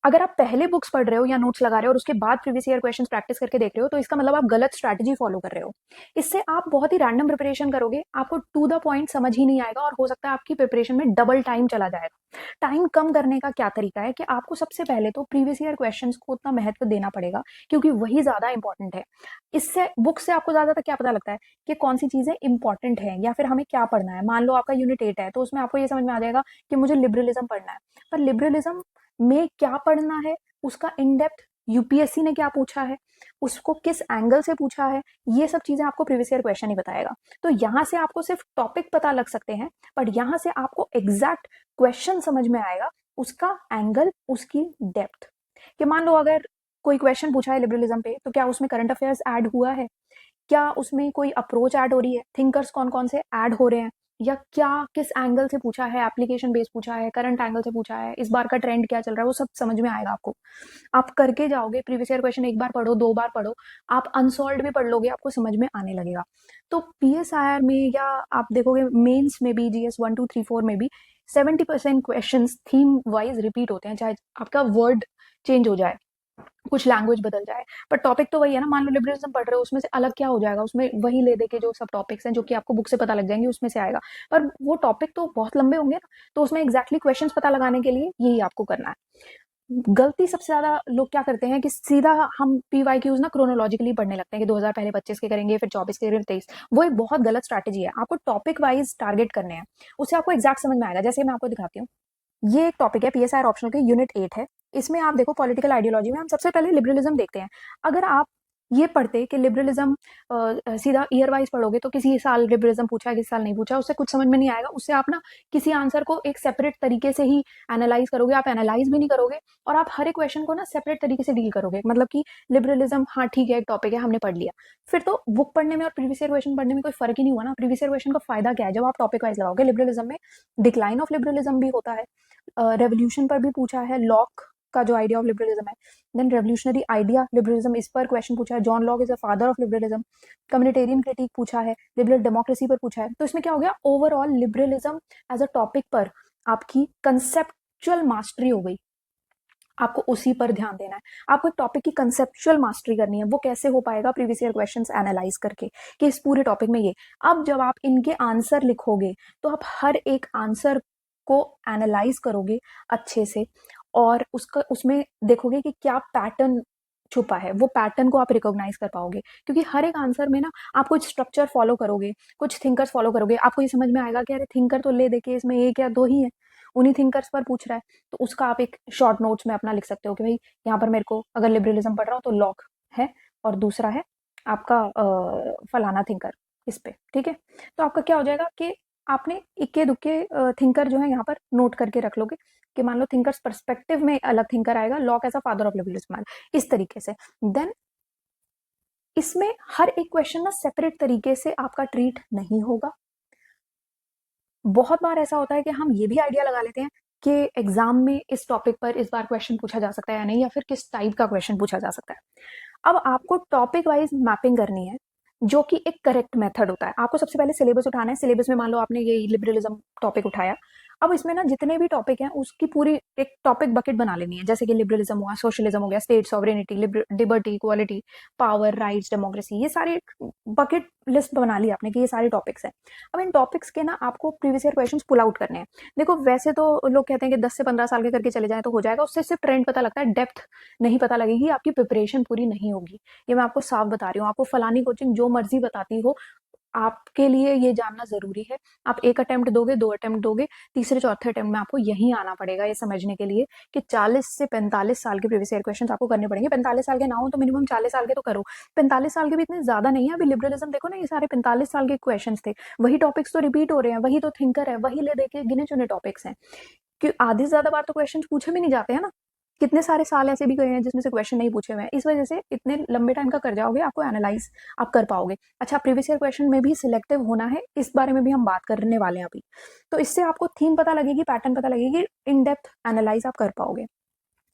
अगर आप पहले बुक्स पढ़ रहे हो या नोट्स लगा रहे हो और उसके बाद प्रीवियस ईयर क्वेश्चंस प्रैक्टिस करके देख रहे हो, तो इसका मतलब आप गलत स्ट्रैटेजी फॉलो कर रहे हो। इससे आप बहुत ही रैंडम प्रिपरेशन करोगे, आपको टू द पॉइंट समझ ही नहीं आएगा और हो सकता है आपकी प्रिपरेशन में डबल टाइम चला जाएगा। टाइम कम करने का क्या तरीका है कि आपको सबसे पहले तो प्रीवियस ईयर क्वेश्चंस को उतना महत्व देना पड़ेगा, क्योंकि वही ज्यादा इंपॉर्टेंट है। इससे बुक से आपको ज्यादातर क्या पता लगता है कि कौन सी चीजें इंपॉर्टेंट है या फिर हमें क्या पढ़ना है। मान लो आपका यूनिट 8 है, तो उसमें आपको ये समझ में आ जाएगा कि मुझे लिबरलिज्म पढ़ना है, पर लिबरलिज्म में क्या पढ़ना है, उसका इन डेप्थ यूपीएससी ने क्या पूछा है, उसको किस एंगल से पूछा है, ये सब चीजें आपको प्रीवियस ईयर क्वेश्चन ही बताएगा। तो यहाँ से आपको सिर्फ टॉपिक पता लग सकते हैं, बट यहाँ से आपको एग्जैक्ट क्वेश्चन समझ में आएगा, उसका एंगल, उसकी डेप्थ। कि मान लो अगर कोई क्वेश्चन पूछा है लिबरलिज्म पे, तो क्या उसमें करंट अफेयर्स ऐड हुआ है, क्या उसमें कोई अप्रोच ऐड हो रही है, थिंकर्स कौन कौन से ऐड हो रहे हैं, या क्या किस एंगल से पूछा है, एप्लीकेशन बेस पूछा है, करंट एंगल से पूछा है, इस बार का ट्रेंड क्या चल रहा है, वो सब समझ में आएगा आपको। आप करके जाओगे, प्रीवियस ईयर क्वेश्चन एक बार पढ़ो, दो बार पढ़ो, आप अनसॉल्व भी पढ़ लोगे, आपको समझ में आने लगेगा। तो पीएसआईआर में या आप देखोगे मेंस में भी, जीएस 1 2 3 4 में भी 70% क्वेश्चन थीम वाइज रिपीट होते हैं, चाहे आपका वर्ड चेंज हो जाए, कुछ लैंग्वेज बदल जाए, पर टॉपिक तो वही है ना। मान लो लिबरलिज्म पढ़ रहे हो, उसमें से अलग क्या हो जाएगा, उसमें वही ले दे के जो सब टॉपिक्स हैं जो कि आपको बुक से पता लग जाएंगे उसमें से आएगा, पर वो टॉपिक तो बहुत लंबे होंगे ना। तो उसमें एग्जैक्टली क्वेश्चंस पता लगाने के लिए यही आपको करना है। गलती सबसे ज्यादा लोग क्या करते हैं कि सीधा हम पीवाईक्यूज ना क्रोनोलॉजिकली पढ़ने लगते हैं कि 2000 पहले 25 के करेंगे, फिर 24 के, फिर 23। वो एक बहुत गलत स्ट्रैटेजी है। आपको टॉपिक वाइज टारगेट करने हैं, उससे आपको एग्जैक्ट समझ में आएगा। जैसे मैं आपको दिखाती हूँ, ये एक टॉपिक है पीएसआईआर ऑप्शनल के यूनिट 8 है। इसमें आप देखो पॉलिटिकल आइडियोलॉजी में हम सबसे पहले लिबरलिज्म देखते हैं। अगर आप ये पढ़ते कि लिबरलिज्म सीधा ईयर वाइज पढ़ोगे, तो किसी साल लिबरलिज्म पूछा है, किसी साल नहीं पूछा, उससे कुछ समझ में नहीं आएगा। उससे आप ना किसी आंसर को एक सेपरेट तरीके से ही एनालाइज करोगे, आप एनालाइज भी नहीं करोगे, और आप हर एक क्वेश्चन को ना सेपरेट तरीके से डील करोगे। मतलब कि लिबरलिज्म, हाँ ठीक है, एक टॉपिक है, हमने पढ़ लिया। फिर तो बुक पढ़ने में और प्रीवियस ईयर क्वेश्चन पढ़ने में कोई फर्क ही नहीं हुआ ना। प्रीवियस ईयर क्वेश्चन का फायदा क्या है, जब आप टॉपिक वाइज लगाओगे। लिबरलिज्म में डिक्लाइन ऑफ लिबरलिज्म भी होता है, रेवोल्यूशन पर भी पूछा है, लॉक का जो आइडिया ऑफ लिबरलिज्म है, देन रेवोल्यूशनरी आइडिया लिबरलिज्म, इस पर क्वेश्चन पूछा है, John Locke is the father of liberalism. Communitarian critic पूछा है, लिबरल डेमोक्रेसी पर पूछा है। तो इसमें क्या हो गया, overall liberalism as a topic पर आपकी कंसेप्चुअल मास्टरी हो गई। आपको उसी पर ध्यान देना है। आपको एक टॉपिक की कंसेप्चुअल मास्टरी करनी है। वो कैसे हो पाएगा, प्रीवियस ईयर क्वेश्चंस एनालाइज करके कि इस पूरे टॉपिक में ये। अब जब आप इनके आंसर लिखोगे, तो आप हर एक आंसर को एनालाइज करोगे अच्छे से, और उसमें देखोगे कि क्या पैटर्न छुपा है। वो पैटर्न को आप रिकॉग्नाइज कर पाओगे, क्योंकि हर एक आंसर में ना आप कुछ स्ट्रक्चर फॉलो करोगे, कुछ थिंकर्स फॉलो करोगे। आपको ये समझ में आएगा कि अरे थिंकर तो ले देके इसमें एक या दो ही है, उन्हीं थिंकर्स पर पूछ रहा है। तो उसका आप एक शॉर्ट नोट्स में अपना लिख सकते हो कि भाई यहाँ पर मेरे को अगर लिबरलिज्म पढ़ रहा हूँ तो लॉक है, और दूसरा है आपका फलाना थिंकर इस पे, ठीक है। तो आपका क्या हो जाएगा कि आपने इक्के दुक्के थिंकर जो है यहाँ पर नोट करके रख लोगे, कि मान लो थिंकर्स पर्सपेक्टिव में अलग थिंकर आएगा, Locke as a father of liberalism, इस तरीके से। देन इसमें हर एक क्वेश्चन ना सेपरेट तरीके से आपका ट्रीट नहीं होगा। बहुत बार ऐसा होता है कि हम ये भी आइडिया लगा लेते हैं कि एग्जाम में इस टॉपिक पर इस बार क्वेश्चन पूछा जा सकता है या नहीं, या फिर किस टाइप का क्वेश्चन पूछा जा सकता है। अब आपको टॉपिक वाइज मैपिंग करनी है, जो कि एक करेक्ट मेथड होता है। आपको सबसे पहले सिलेबस उठाना है। सिलेबस में मान लो आपने ये लिबरलिज्म टॉपिक उठाया, अब इसमें ना जितने भी टॉपिक हैं उसकी पूरी एक टॉपिक बकेट बना लेनी है। जैसे कि लिबरलिज्म हुआ, सोशलिज्म हो गया, state sovereignty, liberty, equality, power, rights, democracy, ये सारे बकेट लिस्ट बना ली आपने कि ये सारे टॉपिक्स हैं। अब इन टॉपिक्स के ना आपको previous year questions pull out करने हैं। देखो वैसे तो लोग कहते हैं कि 10 से 15 साल के करके चले जाए तो हो जाएगा, उससे सिर्फ ट्रेंड पता लगता है, डेप्थ नहीं पता लगेगी, आपकी प्रिपरेशन पूरी नहीं होगी। ये मैं आपको साफ बता रही हूँ। आपको फलानी कोचिंग जो मर्जी बताती हो, आपके लिए ये जानना जरूरी है। आप एक अटेम्प्ट दोगे, दो अटेम्प्ट दोगे, तीसरे चौथे अटेम्प्ट में आपको यहीं आना पड़ेगा, ये समझने के लिए कि 40 से 45 साल के प्रीवियस ईयर क्वेश्चंस आपको करने पड़ेंगे। 45 साल के ना हो तो मिनिमम 40 साल के तो करो। 45 साल के भी इतने ज्यादा नहीं है। अभी लिबरलिज्म देखो ना, ये सारे 45 साल के क्वेश्चंस थे, वही टॉपिक्स तो रिपीट हो रहे हैं, वही तो थिंकर है, वही ले देके गिने चुने टॉपिक्स हैं। कि आधी से ज्यादा बार तो क्वेश्चन पूछे भी नहीं जाते हैं ना। कितने सारे साल ऐसे भी गए हैं जिसमें से क्वेश्चन नहीं पूछे हुए हैं। इस वजह से इतने लंबे टाइम का कर जाओगे, आपको एनालाइज आप कर पाओगे। अच्छा, प्रीवियस ईयर क्वेश्चन में भी सिलेक्टिव होना है, इस बारे में भी हम बात करने वाले हैं अभी। तो इससे आपको थीम पता लगेगी, पैटर्न पता लगेगी, इन डेप्थ एनालाइज आप कर पाओगे।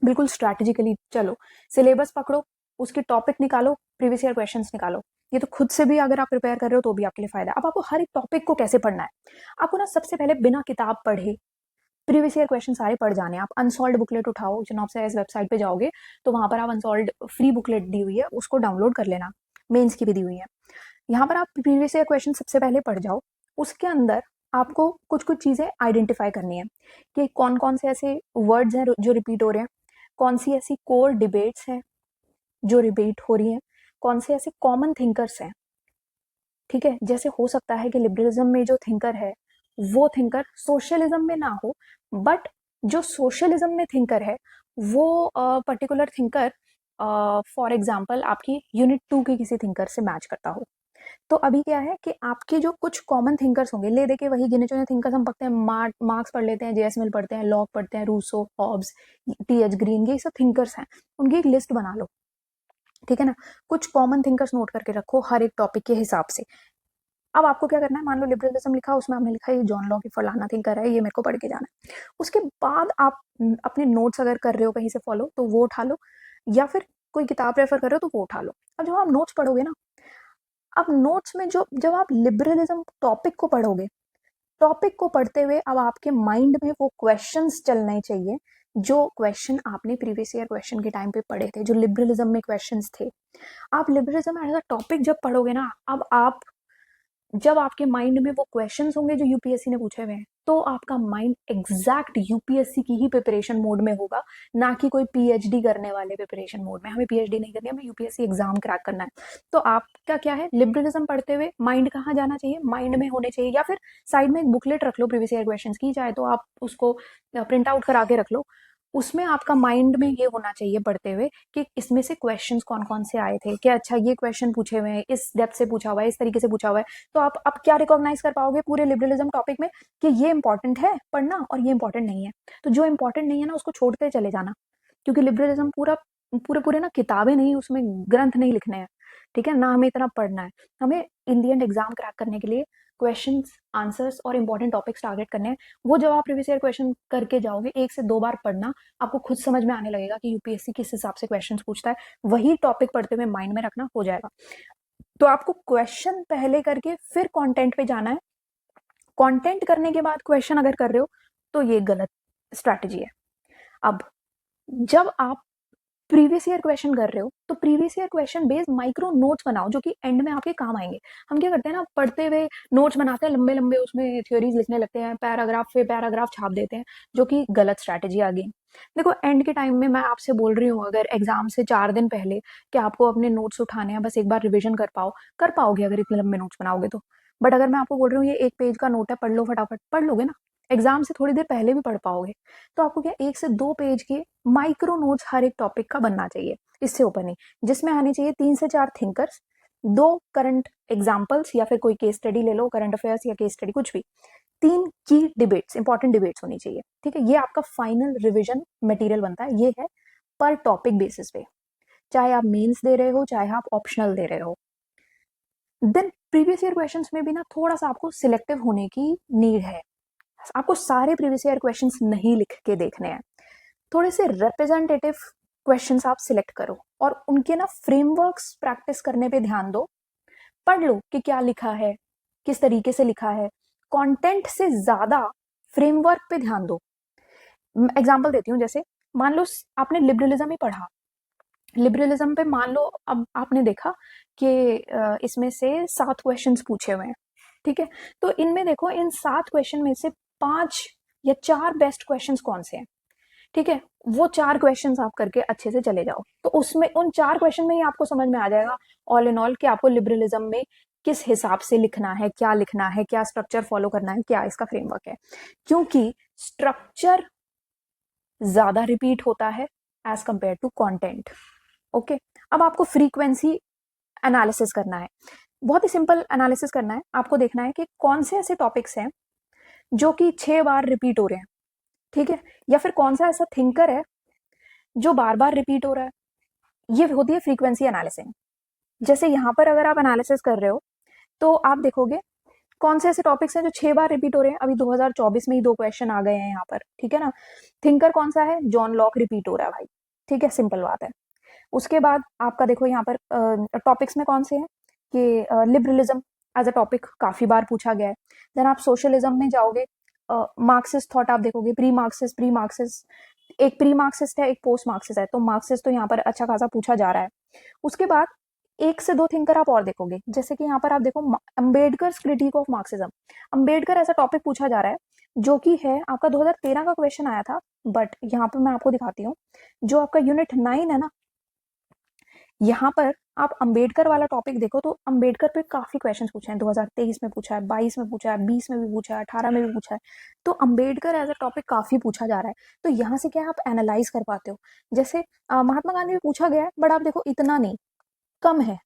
बिल्कुल स्ट्रैटेजिकली चलो, सिलेबस पकड़ो, उसके टॉपिक निकालो, प्रीवियस ईयर क्वेश्चन निकालो। ये तो खुद से भी अगर आप प्रिपेयर कर रहे हो तो भी आपके लिए फायदा है। अब आपको हर एक टॉपिक को कैसे पढ़ना है, आपको ना सबसे पहले बिना किताब पढ़े प्रीवियस ईयर क्वेश्चन सारे पढ़ जाने हैं। आप अनसॉल्व बुकलेट उठाओ, जनऑप्स वेबसाइट पे जाओगे तो वहां पर आप अनसॉल्व फ्री बुकलेट दी हुई है, उसको डाउनलोड कर लेना, मेंस की भी दी हुई है। यहाँ पर आप प्रीवियस ईयर क्वेश्चन सबसे पहले पढ़ जाओ। उसके अंदर आपको कुछ कुछ चीजें आइडेंटिफाई करनी है कि कौन कौन से ऐसे वर्ड्स हैं जो रिपीट हो रहे हैं, कौन सी ऐसी कोर डिबेट्स हैं जो रिपीट हो रही हैं, कौन से ऐसे कॉमन थिंकर्स हैं। ठीक है, जैसे हो सकता है कि लिबरलिज्म में जो थिंकर है वो थिंकर सोशलिज्म में ना हो, बट जो सोशलिज्म में थिंकर है वो पर्टिकुलर थिंकर फॉर एग्जाम्पल आपकी यूनिट 2 के किसी थिंकर से मैच करता हो। तो अभी क्या है कि आपके जो कुछ कॉमन थिंकर्स होंगे, ले देके वही गिने चुने थिंकर्स हम पढ़ते हैं, मार्क्स पढ़ लेते हैं, जेएस मिल पढ़ते हैं, लॉक पढ़ते हैं, रूसो, हॉब्स, टीएच ग्रीन, ये सब थिंकर्स हैं, उनकी एक लिस्ट बना लो। ठीक है ना, कुछ कॉमन थिंकर्स नोट करके रखो हर एक टॉपिक के हिसाब से। अब आपको क्या करना है, मान लो लिबरलिज्म लिखा, उसमें आपने लिखा ये जॉन लॉक फलाना थिंकर है, ये मेरे को पढ़ के जाना है। उसके बाद आप अपने नोट्स अगर कर रहे हो कहीं से फॉलो तो वो उठा लो, या फिर कोई किताब रेफर कर रहे हो तो वो उठा लो। अब जब आप नोट्स पढ़ोगे ना, अब नोट्स में जो जब आप लिबरलिज्म टॉपिक को पढ़ोगे, टॉपिक को पढ़ते हुए अब आपके माइंड में वो क्वेश्चंस चलने चाहिए जो क्वेश्चन आपने प्रीवियस ईयर क्वेश्चन के टाइम पे पढ़े थे, जो लिबरलिज्म में क्वेश्चंस थे। आप लिबरलिज्म एज अ टॉपिक जब पढ़ोगे ना, अब आप जब आपके माइंड में वो क्वेश्चंस होंगे जो यूपीएससी ने पूछे हुए हैं, तो आपका माइंड एग्जैक्ट यूपीएससी की ही प्रिपरेशन मोड में होगा, ना कि कोई पीएचडी करने वाले प्रिपरेशन मोड में। हमें पीएचडी नहीं करनी है, हमें यूपीएससी एग्जाम क्रैक करना है। तो आपका क्या है, लिबरलिज्म पढ़ते हुए माइंड कहाँ जाना चाहिए, माइंड में होने चाहिए, या फिर साइड में एक बुकलेट रख लो प्रीवियस ईयर क्वेश्चन की, चाहे तो आप उसको प्रिंट आउट करा के रख लो। उसमें आपका माइंड में ये होना चाहिए पढ़ते हुए कि इसमें से क्वेश्चंस कौन कौन से आए थे, क्या अच्छा ये क्वेश्चन पूछे हुए हैं, इस डेप्थ से पूछा हुआ है, इस तरीके से पूछा हुआ है। तो आप क्या रिकॉग्नाइज कर पाओगे पूरे लिबरलिज्म टॉपिक में कि ये इंपॉर्टेंट है पढ़ना और ये इंपॉर्टेंट नहीं है। तो जो इंपॉर्टेंट नहीं है ना, उसको छोड़ते चले जाना, क्योंकि लिबरलिज्म पूरा पूरे पूरे ना किताबें नहीं, उसमें ग्रंथ नहीं लिखने हैं। ठीक है ना, हमें इतना पढ़ना है, हमें इन दी एंड एग्जाम क्रैक करने के लिए क्वेश्चंस, आंसर्स और इंपॉर्टेंट टॉपिक्स टारगेट करने हैं। वो जब आप प्रीवियस ईयर क्वेश्चन करके जाओगे, 1 से 2 बार पढ़ना, आपको खुद समझ में आने लगेगा कि यूपीएससी किस हिसाब से क्वेश्चंस पूछता है। वही टॉपिक पढ़ते हुए माइंड में रखना, हो जाएगा। तो आपको क्वेश्चन पहले करके फिर कंटेंट पे जाना है। कंटेंट करने के बाद क्वेश्चन अगर कर रहे हो तो ये गलत स्ट्रैटेजी है। अब जब आप प्रीवियस ईयर क्वेश्चन कर रहे हो तो previous year question based micro notes बनाओ जो कि एंड में आपके काम आएंगे। हम क्या करते हैं ना, पढ़ते हुए नोट्स बनाते हैं लंबे लंबे, उसमें थ्योरीज लिखने लगते हैं, पैराग्राफ पे पैराग्राफ छाप देते हैं, जो कि गलत स्ट्रैटेजी आ गई। देखो एंड के टाइम में मैं आपसे बोल रही हूँ, अगर एग्जाम से 4 दिन पहले कि आपको अपने नोट्स उठाने हैं, बस एक बार रिविजन कर पाओगे अगर इतने लंबे नोट्स बनाओगे तो। बट अगर मैं आपको बोल रही हूँ ये 1 पेज का नोट है, पढ़ लो फटाफट, पढ़ लोगे ना, एग्जाम से थोड़ी देर पहले भी पढ़ पाओगे। तो आपको क्या 1 से 2 पेज के माइक्रो नोट्स हर एक टॉपिक का बनना चाहिए, इससे ऊपर नहीं, जिसमें आनी चाहिए 3 से 4 थिंकर्स, 2 करंट एग्जाम्पल्स या फिर कोई केस स्टडी ले लो, करंट अफेयर्स या केस स्टडी कुछ भी, 3 की डिबेट्स, इंपॉर्टेंट डिबेट्स होनी चाहिए। ठीक है, ये आपका फाइनल रिविजन मटेरियल बनता है, ये है पर टॉपिक बेसिस पे, चाहे आप मेंस दे रहे हो चाहे आप ऑप्शनल दे रहे हो। देन प्रीवियस ईयर क्वेश्चंस में भी ना थोड़ा सा आपको सिलेक्टिव होने की नीड है। आपको सारे प्रीवियस ईयर क्वेश्चंस नहीं लिख के देखने हैं, थोड़े से रिप्रेजेंटेटिव क्वेश्चंस आप सिलेक्ट करो और उनके ना फ्रेमवर्क्स प्रैक्टिस करने पे ध्यान दो। पढ़ लो कि क्या लिखा है, किस तरीके से लिखा है, कंटेंट से ज्यादा फ्रेमवर्क पे ध्यान दो। एग्जांपल देती हूँ, जैसे मान लो आपने लिबरलिज्म ही पढ़ा, लिबरलिज्म पे मान लो अब आपने देखा कि इसमें से 7 क्वेश्चंस पूछे हुए हैं। ठीक है, तो इनमें देखो इन 7 क्वेश्चन में से 5 या 4 बेस्ट क्वेश्चंस कौन से हैं। ठीक है, वो 4 क्वेश्चंस आप करके अच्छे से चले जाओ, तो उसमें उन 4 क्वेश्चन में ही आपको समझ में आ जाएगा ऑल इन ऑल कि आपको लिबरलिज्म में किस हिसाब से लिखना है, क्या लिखना है, क्या स्ट्रक्चर फॉलो करना है, क्या इसका फ्रेमवर्क है। क्योंकि स्ट्रक्चर ज्यादा रिपीट होता है as compare to content. Okay, अब आपको फ्रीक्वेंसी एनालिसिस करना है, बहुत ही सिंपल एनालिसिस करना है। आपको देखना है कि कौन से ऐसे टॉपिक्स हैं जो कि 6 बार रिपीट हो रहे हैं। ठीक है, या फिर कौन सा ऐसा थिंकर है जो बार बार रिपीट हो रहा है, ये होती है फ्रीक्वेंसी एनालिसिस। जैसे यहाँ पर अगर आप एनालिसिस कर रहे हो तो आप देखोगे कौन से ऐसे टॉपिक्स हैं जो 6 बार रिपीट हो रहे हैं। अभी 2024 में ही 2 क्वेश्चन आ गए हैं यहाँ पर। ठीक है ना, थिंकर कौन सा है, जॉन लॉक रिपीट हो रहा है भाई। ठीक है, सिंपल बात है। उसके बाद आपका देखो यहाँ पर टॉपिक्स में कौन से हैं कि लिबरलिज्म एज अ टॉपिक काफी बार पूछा गया है। देन आप सोशलिज्म में जाओगे मार्क्सिस्ट थॉट आप देखोगे, प्री मार्क्सिस्ट एक प्री मार्क्सिस्ट है, एक पोस्ट मार्क्सिस्ट है, तो मार्क्सिस्ट तो यहाँ पर अच्छा खासा पूछा जा रहा है। उसके बाद एक से दो थिंकर आप और देखोगे, जैसे कि यहाँ पर आप देखो Ambedkar critic of Marxism. Ambedkar ऐसा टॉपिक पूछा जा रहा है जो कि है आपका 2013 का क्वेश्चन आया था, बट यहाँ पर मैं आपको दिखाती हूँ। जो आपका यूनिट 9 है ना, यहाँ पर आप अंबेडकर वाला टॉपिक देखो तो अंबेडकर पे काफी क्वेश्चंस पूछे हैं। 2023 में पूछा है, 22 में पूछा है, 20 में भी पूछा है, 18 में भी पूछा है। तो अंबेडकर एज अ टॉपिक काफी पूछा जा रहा है। तो यहाँ से क्या है, आप एनालाइज कर पाते हो। जैसे महात्मा गांधी भी पूछा गया है, बट आप देखो इतना नहीं, कम है।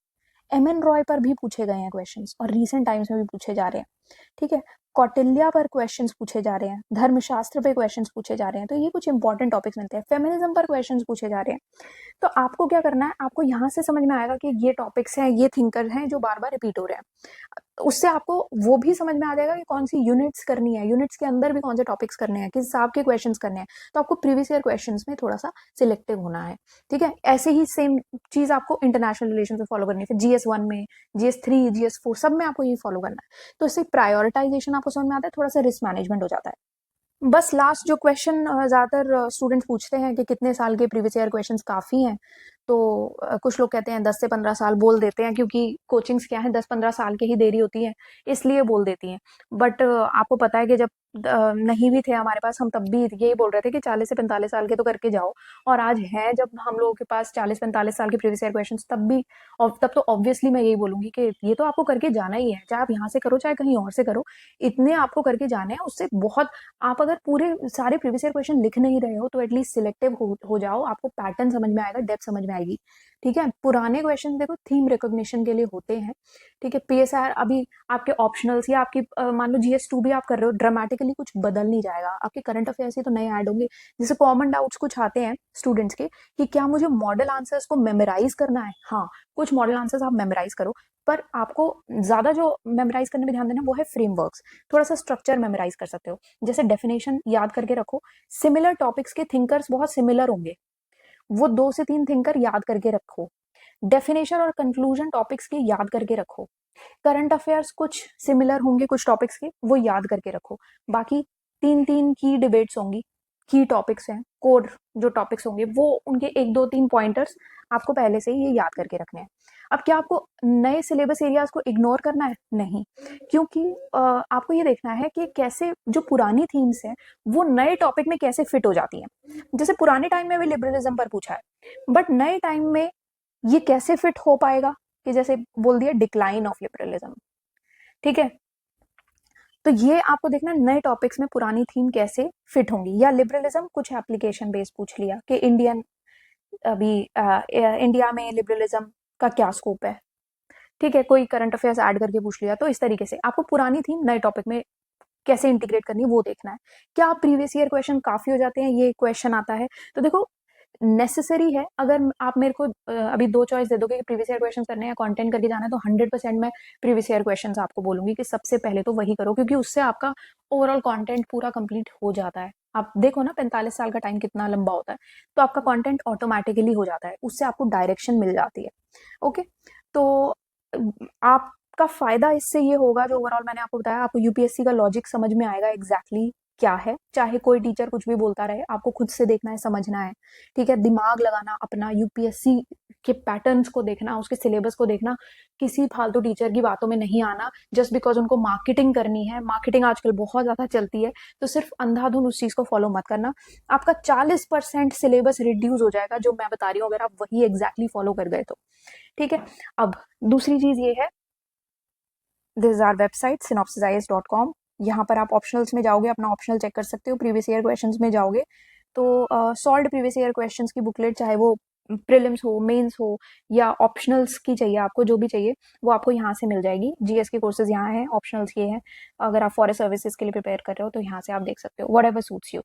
एम एन रॉय पर भी पूछे गए हैं क्वेश्चंस, और रीसेंट टाइम्स में भी पूछे जा रहे हैं। ठीक है, कौटिल्या पर क्वेश्चंस पूछे जा रहे हैं, धर्मशास्त्र पे क्वेश्चंस पूछे जा रहे हैं। तो ये कुछ इंपॉर्टेंट टॉपिक्स मिलते हैं। फेमिनिज्म पर क्वेश्चंस पूछे जा रहे हैं। तो आपको क्या करना है, आपको यहाँ से समझ में आएगा कि ये टॉपिक्स हैं, ये थिंकर हैं जो बार बार रिपीट हो रहे हैं। उससे आपको वो भी समझ में आ जाएगा कि कौन सी यूनिट्स करनी है, यूनिट्स के अंदर भी कौन से टॉपिक्स करने हैं, किस हिसाब के क्वेश्चंस करने हैं। तो आपको प्रीवियस ईयर क्वेश्चंस में थोड़ा सा सिलेक्टिव होना है। ठीक है, ऐसे ही सेम चीज आपको इंटरनेशनल रिलेशन में फॉलो करनी है। फिर GS1 में, GS3, GS4 सब में आपको ये फॉलो करना है। तो इससे प्रायोरिटाइजेशन आपको समझ में आता है, थोड़ा सा रिस्क मैनेजमेंट हो जाता है। बस लास्ट जो क्वेश्चन ज्यादातर स्टूडेंट्स पूछते हैं कि कितने साल के प्रीवियस ईयर क्वेश्चंस काफी हैं। तो कुछ लोग कहते हैं 10 से 15 साल, बोल देते हैं क्योंकि कोचिंग्स क्या है 10-15 साल की ही देरी होती है, इसलिए बोल देती हैं। बट आपको पता है कि जब नहीं भी थे हमारे पास, हम तब भी यही बोल रहे थे कि 40 से 45 साल के तो करके जाओ। और आज है जब हम लोगों के पास 40-45 साल के प्रीवियस ईयर क्वेश्चन, तब भी, और तब तो ऑब्वियसली मैं यही बोलूंगी कि ये तो आपको करके जाना ही है, चाहे आप यहाँ से करो चाहे कहीं और से करो, इतने आपको करके जाने हैं। उससे बहुत, आप अगर पूरे सारे प्रीवियस ईयर क्वेश्चन लिख नहीं रहे हो तो एटलीस्ट सिलेक्टिव हो जाओ, आपको पैटर्न समझ में आएगा, डेप्थ समझ में आएगी। ठीक है, पुराने क्वेश्चन देखो थीम रिकॉग्निशन के लिए होते हैं। ठीक है, PSR अभी आपके ऑप्शनल्स या आपकी मान लो GS2 भी आप कर रहे हो, ड्रामेटिकली कुछ बदल नहीं जाएगा। आपके करंट अफेयर्स ही तो नए ऐड होंगे। जैसे कॉमन डाउट्स कुछ आते हैं स्टूडेंट्स के कि क्या मुझे मॉडल आंसर्स को मेमोराइज करना है। हाँ, कुछ मॉडल आंसर्स आप मेमोराइज करो, पर आपको ज्यादा जो मेमोराइज करने में ध्यान देना वो है फ्रेमवर्क्स। थोड़ा सा स्ट्रक्चर मेमोराइज कर सकते हो, जैसे डेफिनेशन याद करके रखो। सिमिलर टॉपिक्स के थिंकर्स बहुत सिमिलर होंगे, वो 2 से 3 थिंकर याद करके रखो। डेफिनेशन और कंक्लूजन टॉपिक्स के याद करके रखो। करंट अफेयर्स कुछ सिमिलर होंगे कुछ टॉपिक्स के, वो याद करके रखो। बाकी 3-3 की डिबेट्स होंगी, की टॉपिक्स हैं, कोर जो टॉपिक्स होंगे वो उनके 1-2-3 पॉइंटर्स आपको पहले से ही ये याद करके रखने हैं। अब क्या आपको नए सिलेबस एरियाज को इग्नोर करना है? नहीं, क्योंकि आपको ये देखना है कि कैसे जो पुरानी थीम्स हैं वो नए टॉपिक में कैसे फिट हो जाती हैं। जैसे पुराने टाइम में भी लिबरलिज्म पर पूछा है, बट नए टाइम में ये कैसे फिट हो पाएगा, कि जैसे बोल दिया डिक्लाइन ऑफ लिबरलिज्म। ठीक है, तो ये आपको देखना नए टॉपिक्स में पुरानी थीम कैसे फिट होंगी। या लिबरलिज्म कुछ एप्लीकेशन बेस्ड पूछ लिया कि अभी इंडिया में लिबरलिज्म का क्या स्कोप है। ठीक है, कोई करंट अफेयर्स ऐड करके पूछ लिया। तो इस तरीके से आपको पुरानी थीम नए टॉपिक में कैसे इंटीग्रेट करनी है वो देखना है। क्या प्रीवियस ईयर क्वेश्चन काफी हो जाते हैं, ये क्वेश्चन आता है। तो देखो नेसेसरी है, अगर आप मेरे को अभी 2 चॉइस दे दोगे कि प्रीवियस ईयर क्वेश्चन करने हैं कंटेंट करके जाना है, तो 100% मैं प्रीवियस ईयर क्वेश्चंस आपको बोलूंगी कि सबसे पहले तो वही करो, क्योंकि उससे आपका ओवरऑल कंटेंट पूरा कंप्लीट हो जाता है। आप देखो ना 45 साल का टाइम कितना लंबा होता है, तो आपका कंटेंट ऑटोमेटिकली हो जाता है, उससे आपको डायरेक्शन मिल जाती है। ओके, तो आपका फायदा इससे ये होगा, जो ओवरऑल मैंने आपको बताया, आपको यूपीएससी का लॉजिक समझ में आएगा एग्जैक्टली क्या है। चाहे कोई टीचर कुछ भी बोलता रहे, आपको खुद से देखना है, समझना है। ठीक है, दिमाग लगाना अपना, यूपीएससी के पैटर्न्स को देखना, उसके सिलेबस को देखना, किसी फालतू टीचर की बातों में नहीं आना जस्ट बिकॉज उनको मार्केटिंग करनी है। मार्केटिंग आजकल बहुत ज्यादा चलती है, तो सिर्फ अंधाधुन उस चीज को फॉलो मत करना। आपका 40% सिलेबस रिड्यूस हो जाएगा, जो मैं बता रही हूँ, अगर आप वही एग्जैक्टली फॉलो कर गए तो। ठीक है, अब दूसरी चीज ये है, this is our website synopsisias.com। यहाँ पर आप ऑप्शनल्स में जाओगे, अपना ऑप्शनल चेक कर सकते हो। प्रीवियस ईयर क्वेश्चंस में जाओगे तो सॉल्व्ड प्रीवियस ईयर क्वेश्चंस की बुकलेट, चाहे वो प्रीलिम्स हो, मेंस हो, या ऑप्शनल्स की चाहिए, आपको जो भी चाहिए वो आपको यहाँ से मिल जाएगी। जीएस के कोर्सेज यहाँ हैं, ऑप्शनल्स ये हैं। अगर आप फॉरेस्ट सर्विसेज के लिए प्रिपेयर कर रहे हो तो यहाँ से आप देख सकते हो, व्हाटएवर सूट्स यू।